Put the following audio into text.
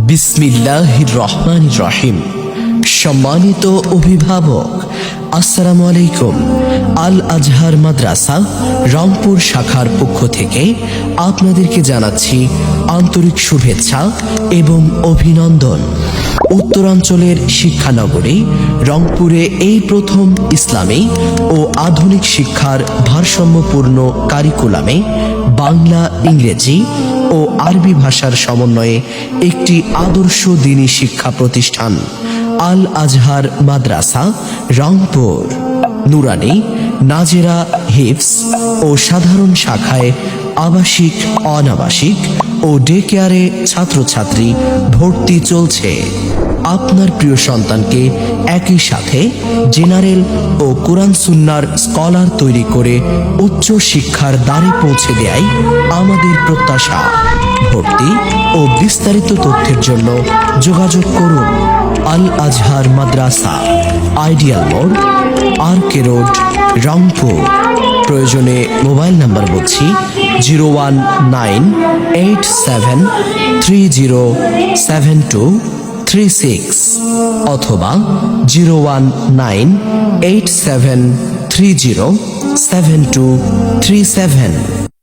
বিসমিল্লাহির রহমানির রহিম। সম্মানিত অভিভাবক, আসসালামু আলাইকুম। আল আজহার মাদ্রাসা রংপুর শাখার পক্ষ থেকে আপনাদেরকে জানাচ্ছি আন্তরিক শুভেচ্ছা এবং অভিনন্দন। উত্তরাঞ্চলের শিক্ষানগরী রংপুরে এই প্রথম ইসলামী ও আধুনিক শিক্ষার ভারসাম্যপূর্ণ কারিকুলামে বাংলা, ইংরেজি ও আরবি ভাষার সমন্বয়ে একটি আদর্শ দ্বীনি শিক্ষা প্রতিষ্ঠান আল আজহার মাদ্রাসা রংপুর নুরানি, নাজেরা, হিফজ ও সাধারণ শাখায় আবাসিক, অনাবাসিক ও ডে কেয়ারে ছাত্রছাত্রী ভর্তি চলছে। আপনার প্রিয় সন্তানকে একই সাথে জেনারেল ও কোরআন সুন্নাহর স্কলার তৈরি করে উচ্চ শিক্ষার দ্বারে পৌঁছে দেয় আমাদের প্রত্যাশা। ভর্তি ও বিস্তারিত তথ্যের জন্য যোগাযোগ করুন আল আজহার মাদ্রাসা, আইডিয়াল মোড়, আরকে রোড, রংপুর। প্রয়োজনে মোবাইল নাম্বার বলছি 01987307236 অথবা 01987307237।